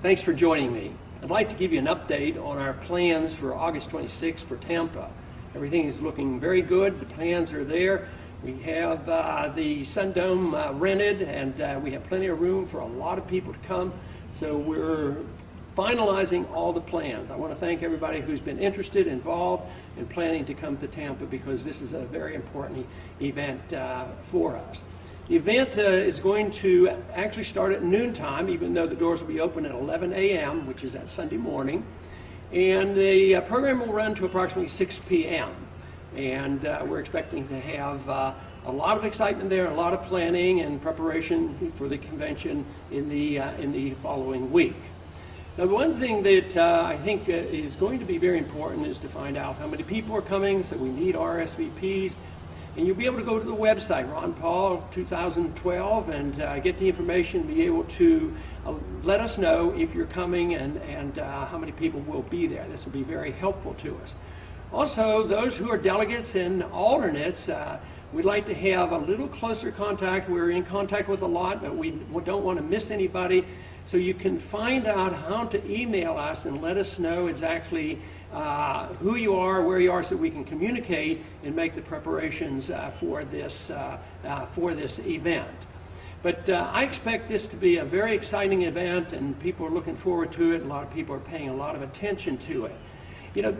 Thanks for joining me. I'd like to give you an update on our plans for August 26th for Tampa. Everything is looking very good. The plans are there. We have the Sun Dome rented, and we have plenty of room for a lot of people to come. So we're finalizing all the plans. I want to thank everybody who's been interested, involved, in planning to come to Tampa, because this is a very important event for us. The event is going to actually start at noontime, even though the doors will be open at 11 a.m., which is that Sunday morning. And the program will run to approximately 6 p.m. And we're expecting to have a lot of excitement there, a lot of planning and preparation for the convention in the following week. Now, the one thing that I think is going to be very important is to find out how many people are coming, so we need RSVPs. And you'll be able to go to the website, Ron Paul 2012, and get the information, be able to let us know if you're coming and how many people will be there. This will be very helpful to us. Also, those who are delegates and alternates, we'd like to have a little closer contact. We're in contact with a lot, but we don't want to miss anybody. So you can find out how to email us and let us know exactly who you are, where you are, so we can communicate and make the preparations for this event. But I expect this to be a very exciting event, and people are looking forward to it. A lot of people are paying a lot of attention to it. You know,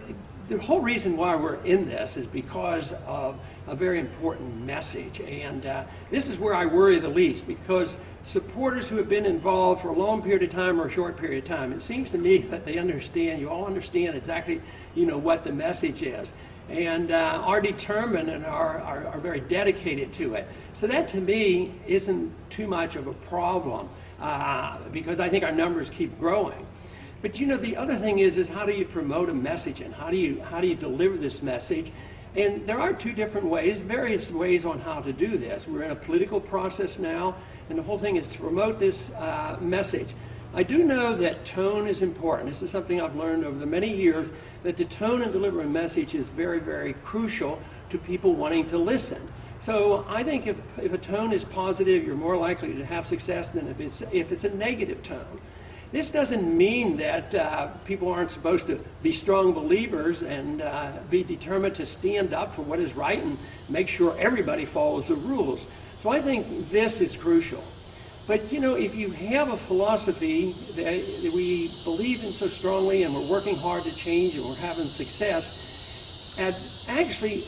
the whole reason why we're in this is because of a very important message, and this is where I worry the least, because supporters who have been involved for a long period of time or a short period of time, it seems to me that they understand, you all understand exactly, what the message is, and are determined and are very dedicated to it. So that, to me, isn't too much of a problem, because I think our numbers keep growing. But the other thing is how do you promote a message, and how do you deliver this message? And there are two different ways, various ways on how to do this. We're in a political process now, and the whole thing is to promote this message. I do know that tone is important. This is something I've learned over the many years, that the tone and delivery of a message is very, very crucial to people wanting to listen. So I think if a tone is positive, you're more likely to have success than if it's a negative tone. This doesn't mean that people aren't supposed to be strong believers and be determined to stand up for what is right and make sure everybody follows the rules. So I think this is crucial. But if you have a philosophy that we believe in so strongly, and we're working hard to change, and we're having success, and actually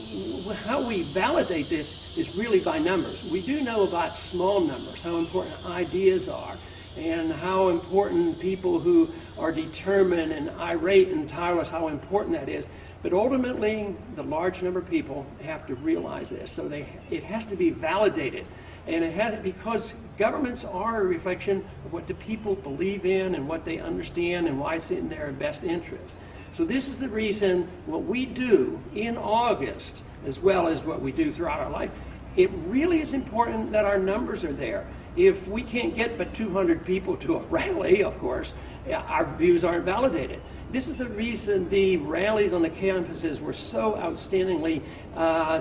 how we validate this is really by numbers. We do know about small numbers, how important ideas are, and how important people who are determined and irate and tireless, how important that is. But ultimately, the large number of people have to realize this. So it has to be validated. And because governments are a reflection of what the people believe in and what they understand and why it's in their best interest. So this is the reason what we do in August, as well as what we do throughout our life, it really is important that our numbers are there. If we can't get but 200 people to a rally, of course, our views aren't validated. This is the reason the rallies on the campuses were so outstandingly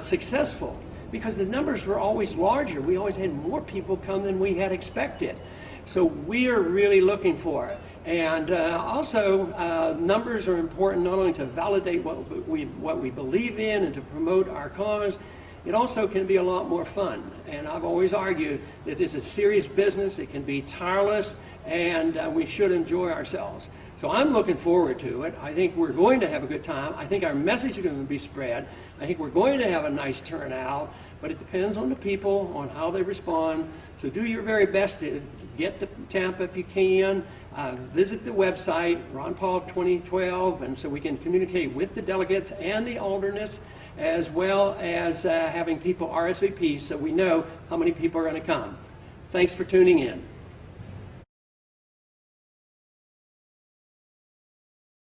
successful, because the numbers were always larger. We always had more people come than we had expected. So we're really looking for it. And also, numbers are important not only to validate what we believe in and to promote our cause. It also can be a lot more fun, and I've always argued that this is serious business. It can be tireless, and we should enjoy ourselves. So I'm looking forward to it. I think we're going to have a good time. I think our message is going to be spread. I think we're going to have a nice turnout, but it depends on the people, on how they respond. So do your very best to get to Tampa if you can. Visit the website, Ron Paul 2012, and so we can communicate with the delegates and the alternates, as well as having people RSVP so we know how many people are going to come. Thanks for tuning in.